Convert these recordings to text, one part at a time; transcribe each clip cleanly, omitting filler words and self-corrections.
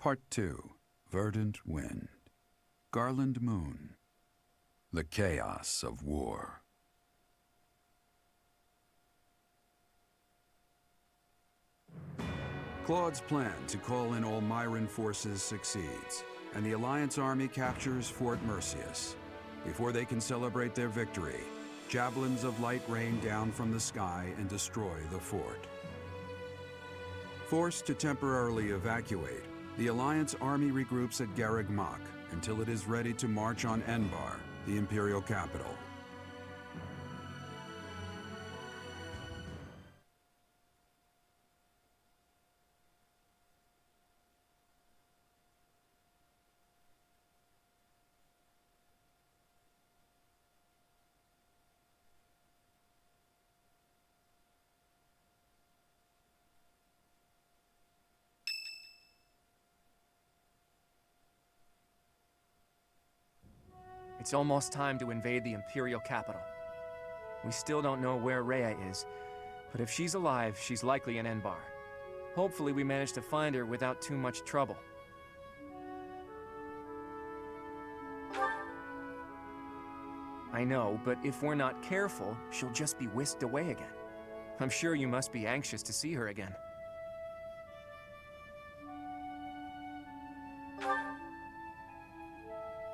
Part 2. Verdant Wind. Garland Moon. The Chaos of War. Claude's plan to call in all Myran forces succeeds, and the Alliance army captures Fort Mercius. Before they can celebrate their victory, javelins of light rain down from the sky and destroy the fort. Forced to temporarily evacuate, the Alliance army regroups at Garreg Mach until it is ready to march on Enbar, the Imperial capital. It's almost time to invade the Imperial capital. We still don't know where Rhea is, but if she's alive, she's likely in Enbar. Hopefully we manage to find her without too much trouble. I know, but if we're not careful, she'll just be whisked away again. I'm sure you must be anxious to see her again.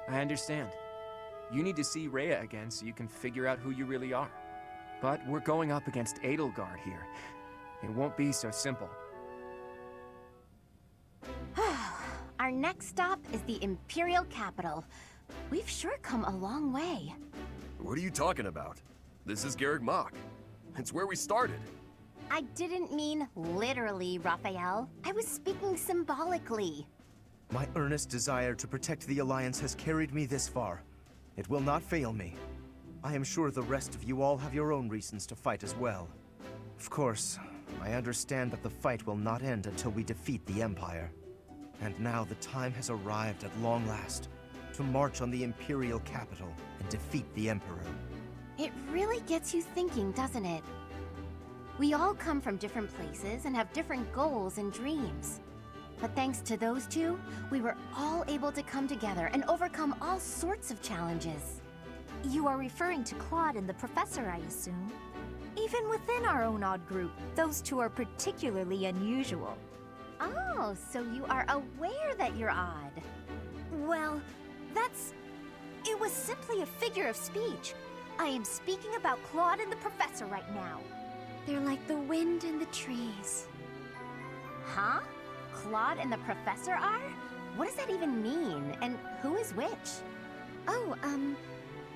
I understand. You need to see Rhea again so you can figure out who you really are. But we're going up against Edelgard here. It won't be so simple. Our next stop is the Imperial capital. We've sure come a long way. What are you talking about? This is Garreg Mach. It's where we started. I didn't mean literally, Raphael. I was speaking symbolically. My earnest desire to protect the Alliance has carried me this far. It will not fail me. I am sure the rest of you all have your own reasons to fight as well. Of course, I understand that the fight will not end until we defeat the Empire. And now the time has arrived at long last to march on the Imperial capital and defeat the Emperor. It really gets you thinking, doesn't it? We all come from different places and have different goals and dreams. But thanks to those two, we were all able to come together and overcome all sorts of challenges. You are referring to Claude and the Professor, I assume? Even within our own odd group, those two are particularly unusual. Oh, so you are aware that you're odd. Well, it was simply a figure of speech. I am speaking about Claude and the Professor right now. They're like the wind in the trees. Huh? Claude and the Professor are? What does that even mean? And who is which? Oh,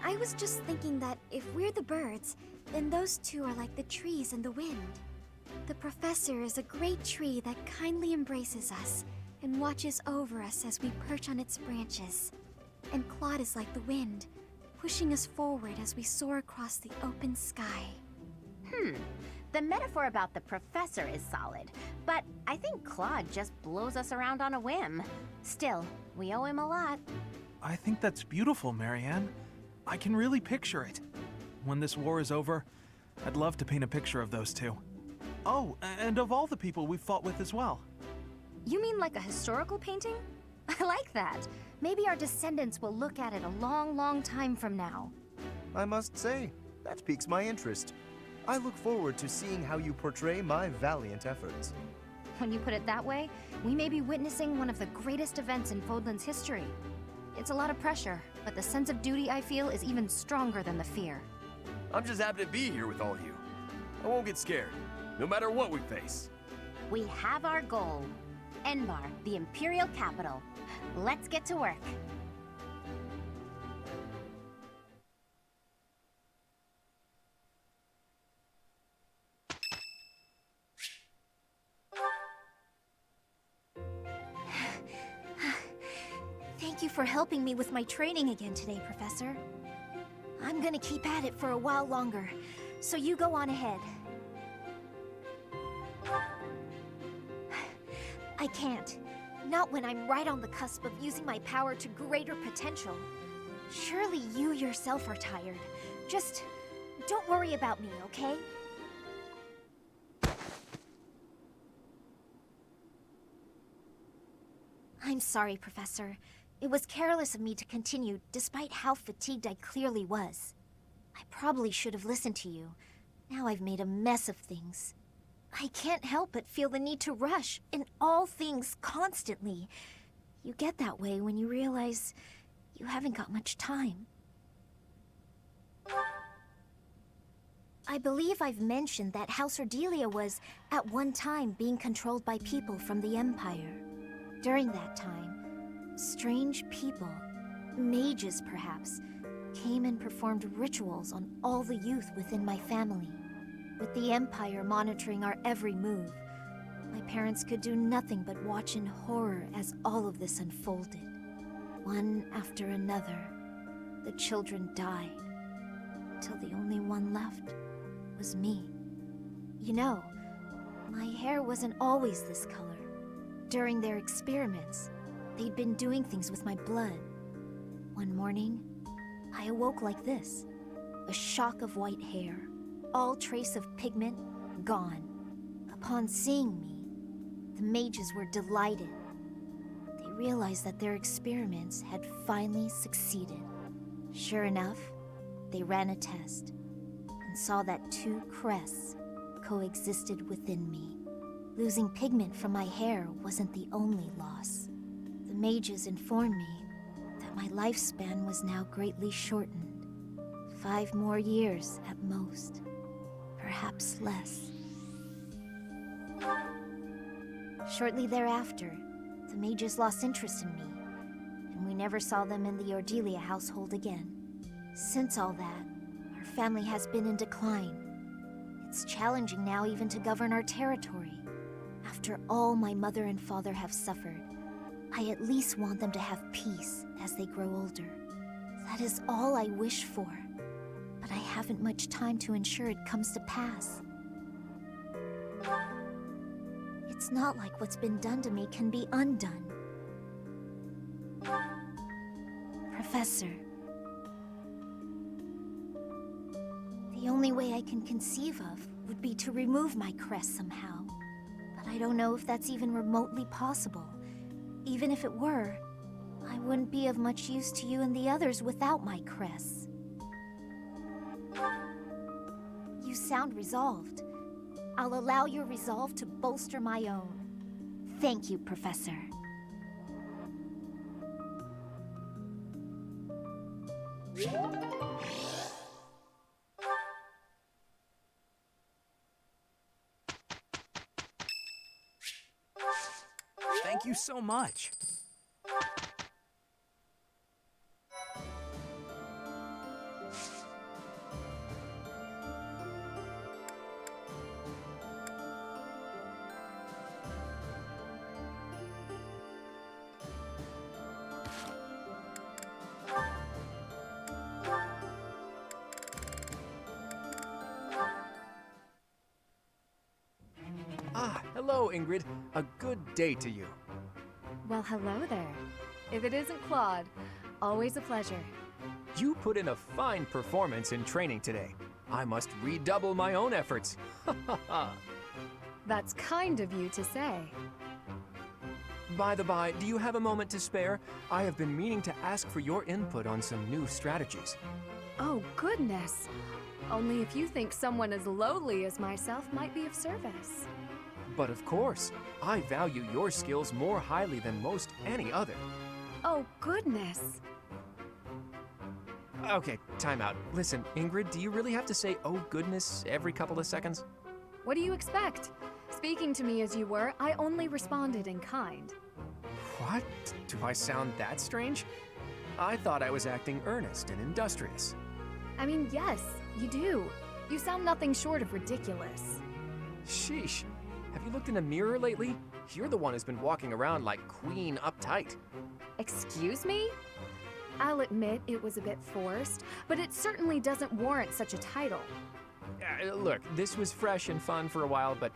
I was just thinking that if we're the birds, then those two are like the trees and the wind. The Professor is a great tree that kindly embraces us and watches over us as we perch on its branches. And Claude is like the wind, pushing us forward as we soar across the open sky. The metaphor about the Professor is solid, but I think Claude just blows us around on a whim. Still, we owe him a lot. I think that's beautiful, Marianne. I can really picture it. When this war is over, I'd love to paint a picture of those two. Oh, and of all the people we've fought with as well. You mean like a historical painting? I like that. Maybe our descendants will look at it a long, long time from now. I must say, that piques my interest. I look forward to seeing how you portray my valiant efforts. When you put it that way, we may be witnessing one of the greatest events in Fodlan's history. It's a lot of pressure, but the sense of duty I feel is even stronger than the fear. I'm just happy to be here with all you. I won't get scared, no matter what we face. We have our goal. Enbar, the Imperial capital. Let's get to work. Thank you for helping me with my training again today, Professor. I'm gonna keep at it for a while longer, so you go on ahead. I can't. Not when I'm right on the cusp of using my power to greater potential. Surely you yourself are tired. Just don't worry about me, okay? I'm sorry, Professor. It was careless of me to continue, despite how fatigued I clearly was. I probably should have listened to you. Now I've made a mess of things. I can't help but feel the need to rush in all things constantly. You get that way when you realize you haven't got much time. I believe I've mentioned that House Ordelia was, at one time, being controlled by people from the Empire. During that time, strange people, mages perhaps, came and performed rituals on all the youth within my family. With the Empire monitoring our every move, my parents could do nothing but watch in horror as all of this unfolded. One after another, the children died, till the only one left was me. You know, my hair wasn't always this color. During their experiments, they'd been doing things with my blood. One morning, I awoke like this. A shock of white hair, all trace of pigment gone. Upon seeing me, the mages were delighted. They realized that their experiments had finally succeeded. Sure enough, they ran a test and saw that two crests coexisted within me. Losing pigment from my hair wasn't the only loss. The mages informed me that my lifespan was now greatly shortened. 5 more years at most, perhaps less. Shortly thereafter, the mages lost interest in me, and we never saw them in the Ordelia household again. Since all that, our family has been in decline. It's challenging now even to govern our territory. After all my mother and father have suffered, I at least want them to have peace as they grow older. That is all I wish for, but I haven't much time to ensure it comes to pass. It's not like what's been done to me can be undone. Professor, the only way I can conceive of would be to remove my crest somehow. But I don't know if that's even remotely possible. Even if it were, I wouldn't be of much use to you and the others without my crests. You sound resolved. I'll allow your resolve to bolster my own. Thank you, Professor. Thank you so much. Hello, Ingrid. A good day to you. Well, hello there. If it isn't Claude, always a pleasure. You put in a fine performance in training today. I must redouble my own efforts. That's kind of you to say. By the by, do you have a moment to spare? I have been meaning to ask for your input on some new strategies. Oh, goodness. Only if you think someone as lowly as myself might be of service. But of course, I value your skills more highly than most any other. Oh, goodness. Okay, time out. Listen, Ingrid, do you really have to say, oh goodness, every couple of seconds? What do you expect? Speaking to me as you were, I only responded in kind. What? Do I sound that strange? I thought I was acting earnest and industrious. I mean, yes, you do. You sound nothing short of ridiculous. Sheesh. Have you looked in a mirror lately? You're the one who's been walking around like Queen Uptight. Excuse me? I'll admit it was a bit forced, but it certainly doesn't warrant such a title. Look, this was fresh and fun for a while, but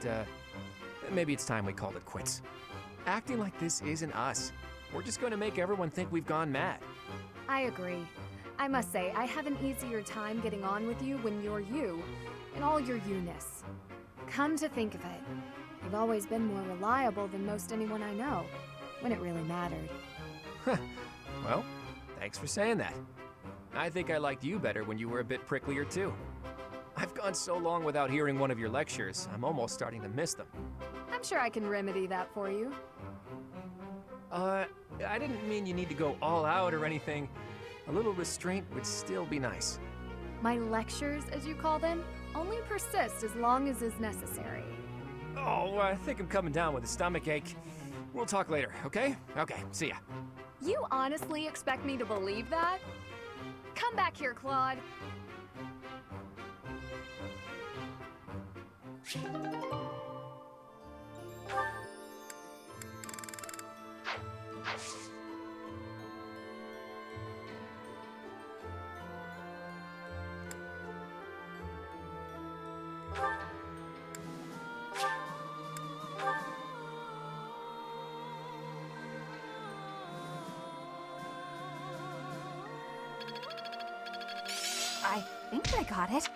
maybe it's time we called it quits. Acting like this isn't us. We're just going to make everyone think we've gone mad. I agree. I must say, I have an easier time getting on with you when you're you, in all your you-ness. Come to think of it, you've always been more reliable than most anyone I know. when it really mattered. Well, thanks for saying that. I think I liked you better when you were a bit pricklier too. I've gone so long without hearing one of your lectures, I'm almost starting to miss them. I'm sure I can remedy that for you. I didn't mean you need to go all out or anything. A little restraint would still be nice. My lectures, as you call them, only persist as long as is necessary. Oh, I think I'm coming down with a stomachache. We'll talk later, okay? Okay, see ya. You honestly expect me to believe that? Come back here, Claude. I think I got it.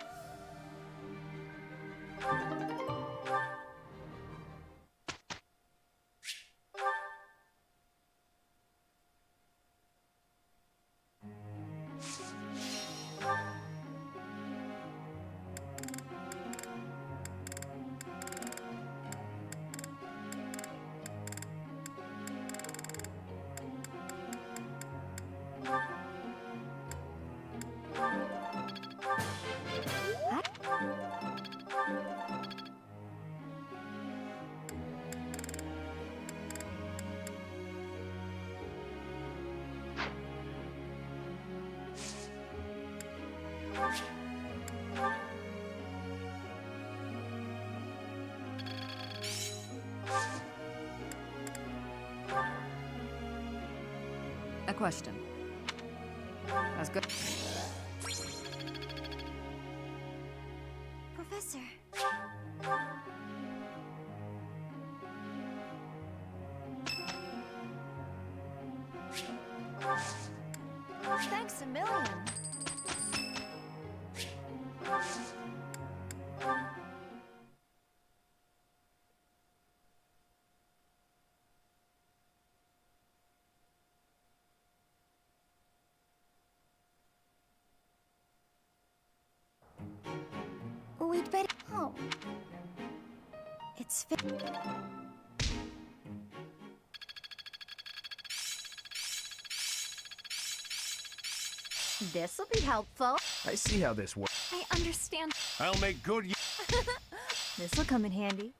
A question. That's good. Professor. Thanks a million. We'd better. Oh. It's This'll be helpful. I see how this works. I understand. I'll make good This'll come in handy.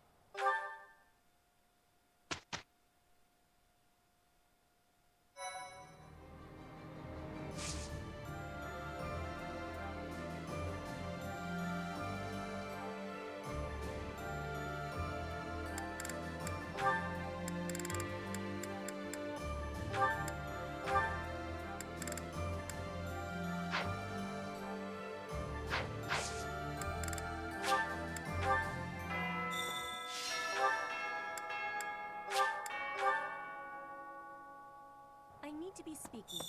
I need to be speaking.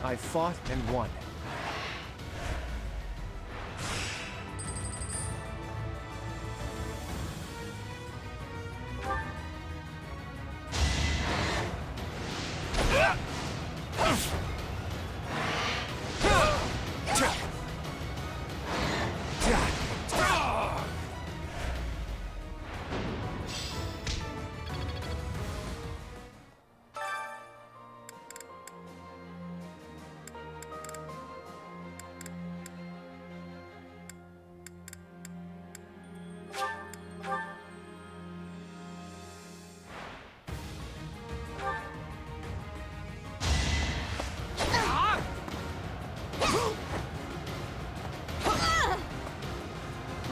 I fought and won.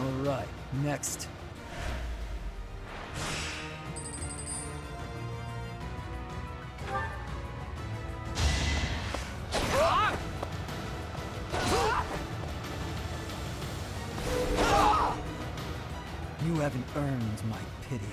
Alright, next. You haven't earned my pity.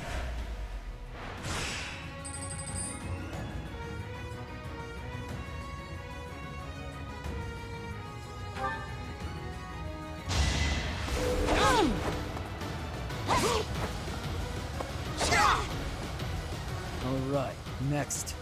Alright, next.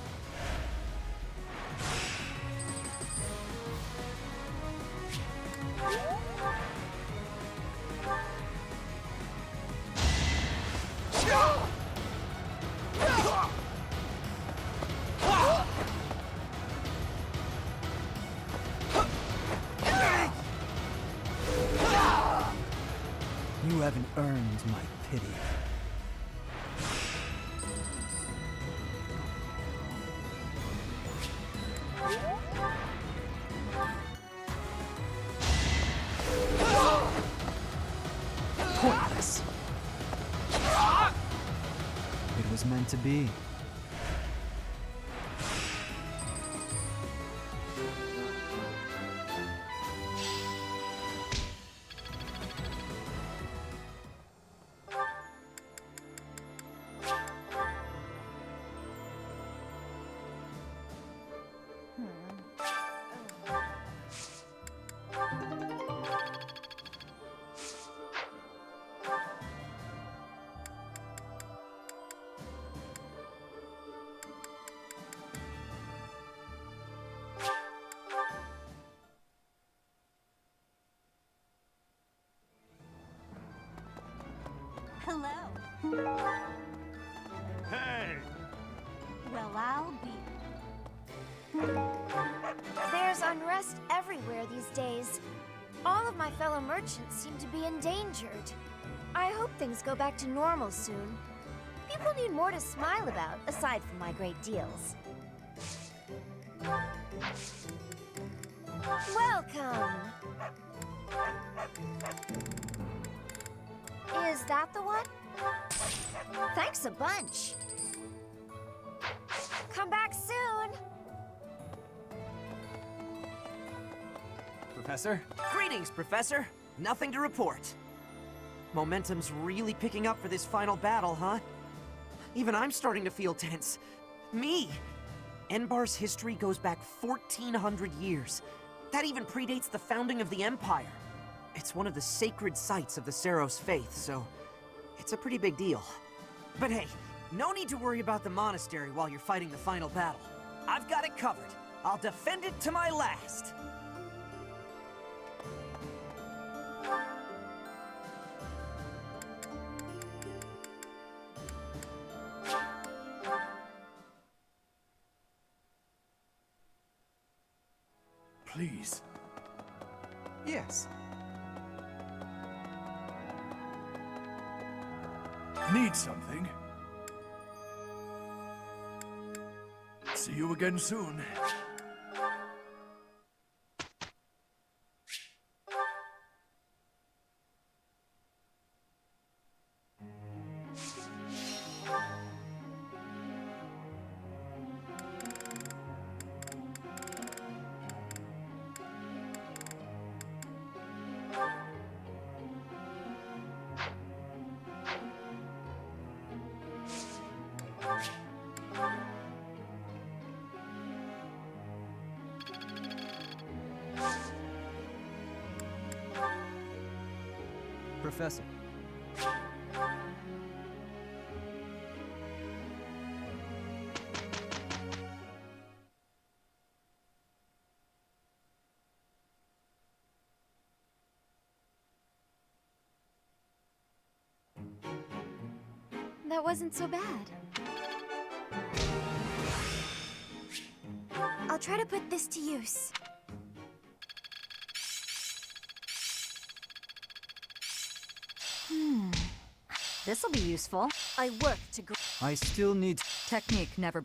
You haven't earned my pity. Pointless. It was meant to be. Hello. Hey! Well, I'll be. There's unrest everywhere these days. All of my fellow merchants seem to be endangered. I hope things go back to normal soon. People need more to smile about, aside from my great deals. Welcome! Is that the one? Thanks a bunch. Come back soon! Professor? Greetings, Professor! Nothing to report. Momentum's really picking up for this final battle, huh? Even I'm starting to feel tense. Me! Enbar's history goes back 1,400 years. That even predates the founding of the Empire. It's one of the sacred sites of the Seros faith, so it's a pretty big deal. But hey, no need to worry about the monastery while you're fighting the final battle. I've got it covered. I'll defend it to my last. Please. Yes. Need something? See you again soon. Professor. That wasn't so bad. I'll try to put this to use. This'll be useful. I work to I still need... Technique never